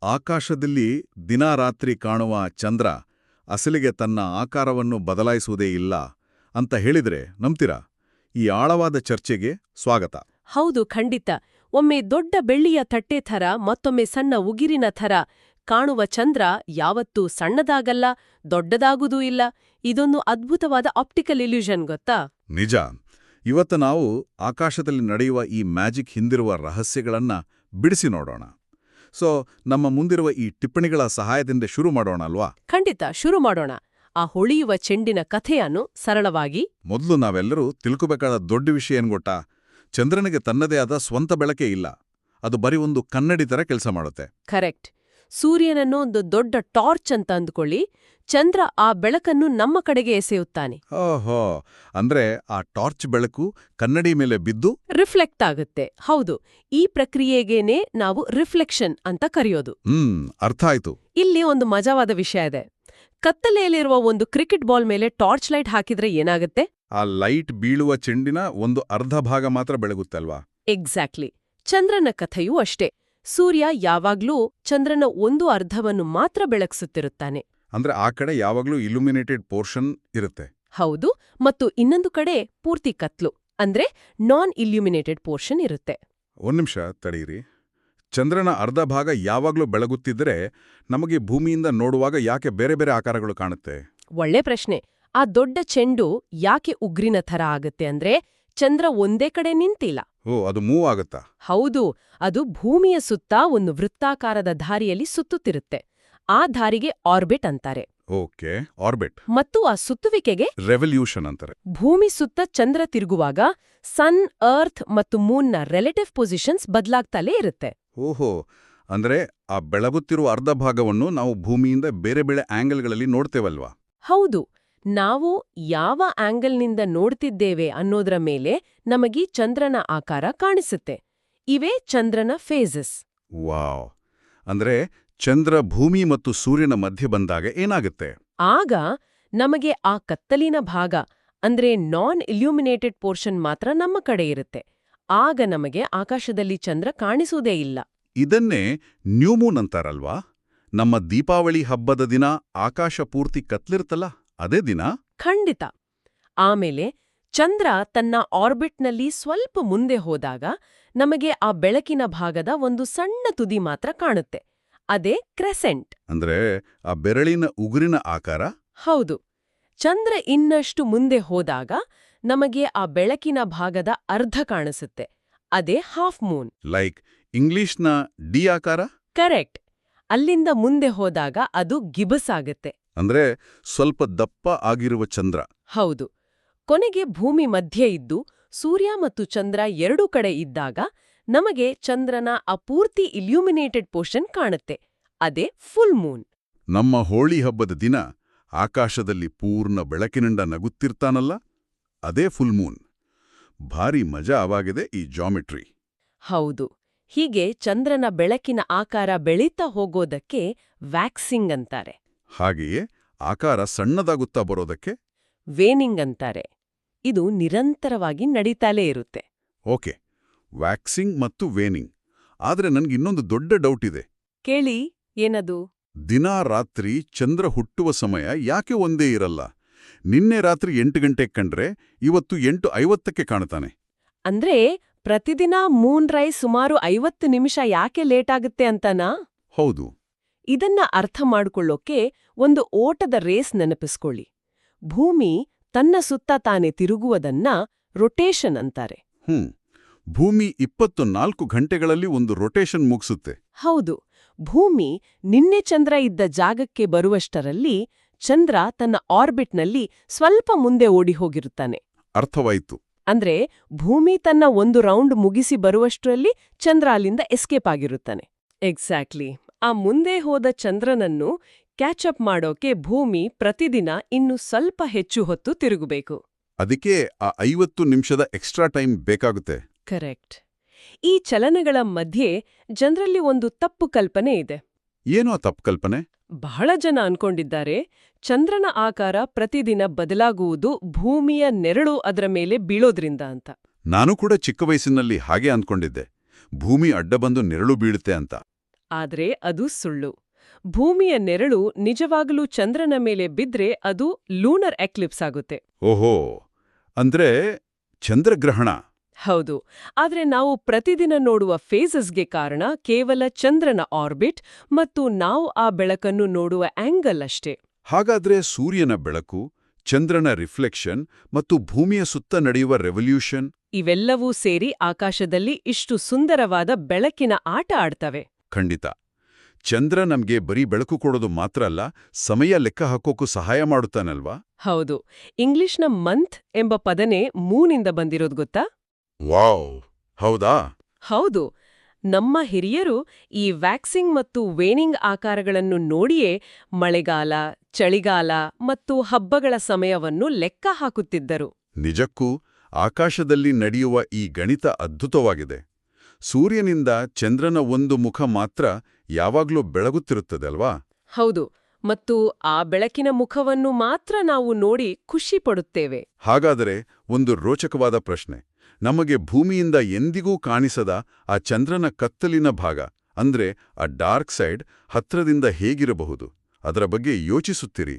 ಆಕಾಶದಲ್ಲಿ ದಿನಾರಾತ್ರಿ ಕಾಣುವ ಚಂದ್ರ ಅಸಲಿಗೆ ತನ್ನ ಆಕಾರವನ್ನು ಬದಲಾಯಿಸುವುದೇ ಇಲ್ಲ ಅಂತ ಹೇಳಿದ್ರೆ ನಂಬ್ತೀರಾ? ಈ ಆಳವಾದ ಚರ್ಚೆಗೆ ಸ್ವಾಗತ. ಹೌದು, ಖಂಡಿತ. ಒಮ್ಮೆ ದೊಡ್ಡ ಬೆಳ್ಳಿಯ ತಟ್ಟೆ ಥರ, ಮತ್ತೊಮ್ಮೆ ಸಣ್ಣ ಉಗಿರಿನ ಥರ ಕಾಣುವ ಚಂದ್ರ ಯಾವತ್ತೂ ಸಣ್ಣದಾಗಲ್ಲ, ದೊಡ್ಡದಾಗುವುದೂ ಇಲ್ಲ. ಇದೊಂದು ಅದ್ಭುತವಾದ ಆಪ್ಟಿಕಲ್ ಇಲ್ಯೂಷನ್, ಗೊತ್ತಾ? ನಿಜ. ಇವತ್ತು ನಾವು ಆಕಾಶದಲ್ಲಿ ನಡೆಯುವ ಈ ಮ್ಯಾಜಿಕ್ ಹಿಂದಿರುವ ರಹಸ್ಯಗಳನ್ನ ಬಿಡಿಸಿ ನೋಡೋಣ. ನಮ್ಮ ಮುಂದಿರುವ ಈ ಟಿಪ್ಪಣಿಗಳ ಸಹಾಯದಿಂದ ಶುರು ಮಾಡೋಣ ಅಲ್ವಾ? ಖಂಡಿತ, ಶುರು ಮಾಡೋಣ. ಆ ಹೊಳೆಯುವ ಚೆಂಡಿನ ಕಥೆಯನ್ನು ಸರಳವಾಗಿ. ಮೊದಲು ನಾವೆಲ್ಲರೂ ತಿಳ್ಕೋಬೇಕಾದ ದೊಡ್ಡ ವಿಷಯ ಏನ್ ಗೊತ್ತಾ? ಚಂದ್ರನಿಗೆ ತನ್ನದೇ ಆದ ಸ್ವಂತ ಬೆಳಕೇ ಇಲ್ಲ. ಅದು ಬರೀ ಒಂದು ಕನ್ನಡಿ ತರ ಕೆಲಸ ಮಾಡುತ್ತೆ. ಕರೆಕ್ಟ್. ಸೂರ್ಯನನ್ನು ಒಂದು ದೊಡ್ಡ ಟಾರ್ಚ್ ಅಂತ ಅಂದ್ಕೊಳ್ಳಿ. ಚಂದ್ರ ಆ ಬೆಳಕನ್ನು ನಮ್ಮ ಕಡೆಗೆ ಎಸೆಯುತ್ತಾನೆ. ಓಹೋ, ಅಂದ್ರೆ ಆ ಟಾರ್ಚ್ ಬೆಳಕು ಕನ್ನಡಿ ಮೇಲೆ ಬಿದ್ದು ರಿಫ್ಲೆಕ್ಟ್ ಆಗುತ್ತೆ. ಹೌದು, ಈ ಪ್ರಕ್ರಿಯೆಗೇನೆ ನಾವು ರಿಫ್ಲೆಕ್ಷನ್ ಅಂತ ಕರೆಯೋದು. ಅರ್ಥ ಆಯ್ತು. ಇಲ್ಲಿ ಒಂದು ಮಜವಾದ ವಿಷಯ ಇದೆ. ಕತ್ತಲೆಯಲ್ಲಿರುವ ಒಂದು ಕ್ರಿಕೆಟ್ ಬಾಲ್ ಮೇಲೆ ಟಾರ್ಚ್ ಲೈಟ್ ಹಾಕಿದ್ರೆ ಏನಾಗುತ್ತೆ? ಆ ಲೈಟ್ ಬೀಳುವ ಚೆಂಡಿನ ಒಂದು ಅರ್ಧ ಭಾಗ ಮಾತ್ರ ಬೆಳಗುತ್ತಲ್ವಾ? ಎಕ್ಸಾಕ್ಟ್ಲಿ. ಚಂದ್ರನ ಕಥೆಯೂ ಅಷ್ಟೇ. ಸೂರ್ಯ ಯಾವಾಗ್ಲೂ ಚಂದ್ರನ ಒಂದು ಅರ್ಧವನ್ನು ಮಾತ್ರ ಬೆಳಗಿಸುತ್ತಿರುತ್ತಾನೆ. ಅಂದ್ರೆ ಆ ಕಡೆ ಯಾವಾಗ್ಲೂ ಇಲ್ಯುಮಿನೇಟೆಡ್ ಪೋರ್ಷನ್ ಇರುತ್ತೆ. ಹೌದು, ಮತ್ತು ಇನ್ನೊಂದು ಕಡೆ ಪೂರ್ತಿ ಕತ್ಲು, ಅಂದ್ರೆ ನಾನ್ ಇಲ್ಯುಮಿನೇಟೆಡ್ ಪೋರ್ಷನ್ ಇರುತ್ತೆ. ಒಂದ್ ನಿಮಿಷ ತಡೀರಿ. ಚಂದ್ರನ ಅರ್ಧ ಭಾಗ ಯಾವಾಗ್ಲೂ ಬೆಳಗುತ್ತಿದ್ರೆ ನಮಗೆ ಭೂಮಿಯಿಂದ ನೋಡುವಾಗ ಯಾಕೆ ಬೇರೆ ಬೇರೆ ಆಕಾರಗಳು ಕಾಣುತ್ತೆ? ಒಳ್ಳೆ ಪ್ರಶ್ನೆ. ಆ ದೊಡ್ಡ ಚೆಂಡು ಯಾಕೆ ಉಗ್ರಿನ ಥರ ಆಗುತ್ತೆ ಅಂದ್ರೆ, ಚಂದ್ರ ಒಂದೇ ಕಡೆ ನಿಂತಿಲ್ಲ. ಅದು ಮೂವ್ ಆಗುತ್ತಾ? ಹೌದು, ಅದು ಭೂಮಿಯ ಸುತ್ತ ಒಂದು ವೃತ್ತಾಕಾರದ ದಾರಿಯಲ್ಲಿ ಸುತ್ತುತ್ತಿರುತ್ತೆ. ಆ ದಾರಿಗೆ ಆರ್ಬಿಟ್ ಅಂತಾರೆ. Okay, orbit. ಮತ್ತು ಆ ಸುತ್ತುವಿಕೆಗೆ ರೆವಲ್ಯೂಷನ್ ಅಂತಾರೆ. ಭೂಮಿ ಸುತ್ತ ಚಂದ್ರ ತಿರುಗುವಾಗ ಸನ್, ಅರ್ತ್ ಮತ್ತು ಮೂನ್ನ ರಿಲೇಟಿವ್ ಪೊಸಿಷನ್ಸ್ ಬದಲಾಗ್ತಲೇ ಇರುತ್ತೆ. ಓಹೋ, ಅಂದ್ರೆ ಆ ಬೆಳಗುತ್ತಿರುವ ಅರ್ಧ ಭಾಗವನ್ನು ನಾವು ಭೂಮಿಯಿಂದ ಬೇರೆ ಬೇರೆ ಆಂಗಲ್ಗಳಲ್ಲಿ ನೋಡ್ತೇವಲ್ವಾ? ಹೌದು. ನಾವು ಯಾವ ಆಂಗಲ್ನಿಂದ ನೋಡ್ತಿದ್ದೇವೆ ಅನ್ನೋದರ ಮೇಲೆ ನಮಗೀ ಚಂದ್ರನ ಆಕಾರ ಕಾಣಿಸುತ್ತೆ. ಇವೇ ಚಂದ್ರನ ಫೇಸಸ್. ವಾವ್! ಅಂದ್ರೆ ಚಂದ್ರ ಭೂಮಿ ಮತ್ತು ಸೂರ್ಯನ ಮಧ್ಯೆ ಬಂದಾಗ ಏನಾಗುತ್ತೆ? ಆಗ ನಮಗೆ ಆ ಕತ್ತಲಿನ ಭಾಗ, ಅಂದ್ರೆ ನಾನ್ ಇಲ್ಯುಮಿನೇಟೆಡ್ ಪೋರ್ಷನ್ ಮಾತ್ರ ನಮ್ಮ ಕಡೆ ಇರುತ್ತೆ. ಆಗ ನಮಗೆ ಆಕಾಶದಲ್ಲಿ ಚಂದ್ರ ಕಾಣಿಸುವುದೇ ಇಲ್ಲ. ಇದನ್ನೇ ನ್ಯೂಮೂನ್ ಅಂತಾರಲ್ವಾ? ನಮ್ಮ ದೀಪಾವಳಿ ಹಬ್ಬದ ದಿನ ಆಕಾಶ ಪೂರ್ತಿ ಕತ್ಲಿರ್ತಲ್ಲ, ಅದೇ ದಿನ? ಖಂಡಿತ. ಆಮೇಲೆ ಚಂದ್ರ ತನ್ನ ಆರ್ಬಿಟ್ನಲ್ಲಿ ಸ್ವಲ್ಪ ಮುಂದೆ ಹೋದಾಗ ನಮಗೆ ಆ ಬೆಳಕಿನ ಭಾಗದ ಒಂದು ಸಣ್ಣ ತುದಿ ಮಾತ್ರ ಕಾಣುತ್ತೆ. ಅದೇ ಕ್ರೆಸೆಂಟ್. ಅಂದ್ರೆ ಆ ಬೆರಳಿನ ಉಗುರಿನ ಆಕಾರ? ಹೌದು. ಚಂದ್ರ ಇನ್ನಷ್ಟು ಮುಂದೆ ಹೋದಾಗ ನಮಗೆ ಆ ಬೆಳಕಿನ ಭಾಗದ ಅರ್ಧ ಕಾಣಿಸುತ್ತೆ. ಅದೇ ಹಾಫ್ ಮೂನ್. ಲೈಕ್ ಇಂಗ್ಲಿಷ್ನ ಡಿ ಆಕಾರ? ಕರೆಕ್ಟ್. ಅಲ್ಲಿಂದ ಮುಂದೆ ಹೋದಾಗ ಅದು ಗಿಬಸ್ ಆಗುತ್ತೆ. ಅಂದ್ರೆ ಸ್ವಲ್ಪ ದಪ್ಪ ಆಗಿರುವ ಚಂದ್ರ. ಹೌದು. ಕೊನೆಗೆ ಭೂಮಿ ಮಧ್ಯೆ ಇದ್ದು ಸೂರ್ಯ ಮತ್ತು ಚಂದ್ರ ಎರಡೂ ಕಡೆ ಇದ್ದಾಗ ನಮಗೆ ಚಂದ್ರನ ಆ ಪೂರ್ತಿ ಇಲ್ಯುಮಿನೇಟೆಡ್ ಪೋರ್ಷನ್ ಕಾಣುತ್ತೆ. ಅದೇ ಫುಲ್ ಮೂನ್. ನಮ್ಮ ಹೋಳಿ ಹಬ್ಬದ ದಿನ ಆಕಾಶದಲ್ಲಿ ಪೂರ್ಣ ಬೆಳಕಿನಿಂದ ನಗುತ್ತಿರ್ತಾನಲ್ಲ, ಅದೇ ಫುಲ್ ಮೂನ್. ಭಾರಿ ಮಜಾ ಆವಾಗಿದೆ ಈ ಜಾಮೆಟ್ರಿ. ಹೌದು. ಹೀಗೆ ಚಂದ್ರನ ಬೆಳಕಿನ ಆಕಾರ ಬೆಳೀತಾ ಹೋಗೋದಕ್ಕೆ ವ್ಯಾಕ್ಸಿಂಗ್ ಅಂತಾರೆ. ಹಾಗೆಯೇ ಆಕಾರ ಸಣ್ಣದಾಗುತ್ತಾ ಬರೋದಕ್ಕೆ ವೇನಿಂಗ್ ಅಂತಾರೆ. ಇದು ನಿರಂತರವಾಗಿ ನಡೀತಾಲೇ ಇರುತ್ತೆ. ಓಕೆ, ವ್ಯಾಕ್ಸಿಂಗ್ ಮತ್ತು ವೇನಿಂಗ್. ಆದ್ರೆ ನನ್ಗಿನ್ನೊಂದು ದೊಡ್ಡ ಡೌಟ್ ಇದೆ. ಕೇಳಿ, ಏನದು? ದಿನಾ ರಾತ್ರಿ ಚಂದ್ರ ಹುಟ್ಟುವ ಸಮಯ ಯಾಕೆ ಒಂದೇ ಇರಲ್ಲ? ನಿನ್ನೆ ರಾತ್ರಿ 8 ಗಂಟೆಗೆ ಕಂಡ್ರೆ ಇವತ್ತು 8:50ಕ್ಕೆ ಕಾಣುತ್ತಾನೆ. ಅಂದ್ರೆ ಪ್ರತಿದಿನ ಮೂನ್ ರೈಸ್ ಸುಮಾರು 50 ನಿಮಿಷ ಯಾಕೆ ಲೇಟ್ ಆಗುತ್ತೆ ಅಂತನಾ? ಹೌದು. ಇದನ್ನ ಅರ್ಥ ಮಾಡ್ಕೊಳ್ಳೋಕೆ ಒಂದು ಓಟದ ರೇಸ್ ನೆನಪಿಸ್ಕೊಳ್ಳಿ. ಭೂಮಿ ತನ್ನ ಸುತ್ತ ತಾನೇ ತಿರುಗುವುದನ್ನ ರೊಟೇಷನ್ ಅಂತಾರೆ. ಭೂಮಿ 24 ಗಂಟೆಗಳಲ್ಲಿ ಒಂದು ರೊಟೇಷನ್ ಮುಗಿಸುತ್ತೆ. ಹೌದು. ಭೂಮಿ ನಿನ್ನೆ ಚಂದ್ರ ಇದ್ದ ಜಾಗಕ್ಕೆ ಬರುವಷ್ಟರಲ್ಲಿ ಚಂದ್ರ ತನ್ನ ಆರ್ಬಿಟ್ನಲ್ಲಿ ಸ್ವಲ್ಪ ಮುಂದೆ ಓಡಿ ಹೋಗಿರುತ್ತಾನೆ. ಅರ್ಥವಾಯ್ತು. ಅಂದ್ರೆ ಭೂಮಿ ತನ್ನ ಒಂದು ರೌಂಡ್ ಮುಗಿಸಿ ಬರುವಷ್ಟರಲ್ಲಿ ಚಂದ್ರ ಅಲ್ಲಿಂದ ಎಸ್ಕೇಪ್ ಆಗಿರುತ್ತಾನೆ. ಎಕ್ಸಾಕ್ಟ್ಲಿ. ಆ ಮುಂದೆ ಹೋದ ಚಂದ್ರನನ್ನು ಕ್ಯಾಚಪ್ ಮಾಡೋಕೆ ಭೂಮಿ ಪ್ರತಿದಿನ ಇನ್ನು ಸ್ವಲ್ಪ ಹೆಚ್ಚು ಹೊತ್ತು ತಿರುಗಬೇಕು. ಅದಕ್ಕೆ ಆ 50 ನಿಮಿಷದ ಎಕ್ಸ್ಟ್ರಾ ಟೈಮ್ ಬೇಕಾಗುತ್ತೆ. ಕರೆಕ್ಟ್. ಈ ಚಲನಗಳ ಮಧ್ಯೆ ಜನರಲ್ಲಿ ಒಂದು ತಪ್ಪು ಕಲ್ಪನೆ ಇದೆ. ಏನೋ ತಪ್ಪು ಕಲ್ಪನೆ? ಬಹಳ ಜನ ಅನ್ಕೊಂಡಿದ್ದಾರೆ ಚಂದ್ರನ ಆಕಾರ ಪ್ರತಿದಿನ ಬದಲಾಗುವುದು ಭೂಮಿಯ ನೆರಳು ಅದರ ಮೇಲೆ ಬೀಳೋದ್ರಿಂದ ಅಂತ. ನಾನು ಕೂಡ ಚಿಕ್ಕ ವಯಸ್ಸಿನಲ್ಲಿ ಹಾಗೆ ಅಂದ್ಕೊಂಡಿದ್ದೆ. ಭೂಮಿ ಅಡ್ಡ ಬಂದು ನೆರಳು ಬೀಳುತ್ತೆ ಅಂತ. ಆದ್ರೆ ಅದು ಸುಳ್ಳು. ಭೂಮಿಯ ನೆರಳು ನಿಜವಾಗಲೂ ಚಂದ್ರನ ಮೇಲೆ ಬಿದ್ರೆ ಅದು ಲೂನರ್ ಎಕ್ಲಿಪ್ಸ್ ಆಗುತ್ತೆ. ಓಹೋ, ಅಂದ್ರೆ ಚಂದ್ರಗ್ರಹಣ. ಹೌದು. ಆದ್ರೆ ನಾವು ಪ್ರತಿದಿನ ನೋಡುವ ಫೇಸಸ್ಗೆ ಕಾರಣ ಕೇವಲ ಚಂದ್ರನ ಆರ್ಬಿಟ್ ಮತ್ತು ನಾವು ಆ ಬೆಳಕನ್ನು ನೋಡುವ ಆಂಗಲ್ ಅಷ್ಟೇ. ಹಾಗಾದ್ರೆ ಸೂರ್ಯನ ಬೆಳಕು, ಚಂದ್ರನ ರಿಫ್ಲೆಕ್ಷನ್ ಮತ್ತು ಭೂಮಿಯ ಸುತ್ತ ನಡೆಯುವ ರೆವಲ್ಯೂಷನ್ ಇವೆಲ್ಲವೂ ಸೇರಿ ಆಕಾಶದಲ್ಲಿ ಇಷ್ಟು ಸುಂದರವಾದ ಬೆಳಕಿನ ಆಟ ಆಡ್ತವೆ. ಖಂಡಿತ. ಚಂದ್ರ ನಮ್ಗೆ ಬರೀ ಬೆಳಕು ಕೊಡೋದು ಮಾತ್ರ ಅಲ್ಲ, ಸಮಯ ಲೆಕ್ಕ ಹಾಕೋಕ್ಕೂ ಸಹಾಯ ಮಾಡುತ್ತಾನಲ್ವಾ? ಹೌದು. ಇಂಗ್ಲಿಷ್ನ ಮಂತ್ ಎಂಬ ಪದನೇ ಮೂನಿಂದ ಬಂದಿರೋದು ಗೊತ್ತಾ? ವಾವ್, ಹೌದಾ? ಹೌದು. ನಮ್ಮ ಹಿರಿಯರು ಈ ವ್ಯಾಕ್ಸಿಂಗ್ ಮತ್ತು ವೇನಿಂಗ್ ಆಕಾರಗಳನ್ನು ನೋಡಿಯೇ ಮಳೆಗಾಲ, ಚಳಿಗಾಲ ಮತ್ತು ಹಬ್ಬಗಳ ಸಮಯವನ್ನು ಲೆಕ್ಕ ಹಾಕುತ್ತಿದ್ದರು. ನಿಜಕ್ಕೂ ಆಕಾಶದಲ್ಲಿ ನಡೆಯುವ ಈ ಗಣಿತ ಅದ್ಭುತವಾಗಿದೆ. ಸೂರ್ಯನಿಂದ ಚಂದ್ರನ ಒಂದು ಮುಖ ಮಾತ್ರ ಯಾವಾಗ್ಲೂ ಬೆಳಗುತ್ತಿರುತ್ತದೆ ಅಲ್ವಾ? ಹೌದು. ಮತ್ತು ಆ ಬೆಳಕಿನ ಮುಖವನ್ನು ಮಾತ್ರ ನಾವು ನೋಡಿ ಖುಷಿ ಪಡುತ್ತೇವೆ. ಹಾಗಾದರೆ ಒಂದು ರೋಚಕವಾದ ಪ್ರಶ್ನೆ. ನಮಗೆ ಭೂಮಿಯಿಂದ ಎಂದಿಗೂ ಕಾಣಿಸದ ಆ ಚಂದ್ರನ ಕತ್ತಲಿನ ಭಾಗ, ಅಂದ್ರೆ ಆ ಡಾರ್ಕ್ ಸೈಡ್, ಹತ್ರದಿಂದ ಹೇಗಿರಬಹುದು? ಅದರ ಬಗ್ಗೆ ಯೋಚಿಸುತ್ತೀರಿ?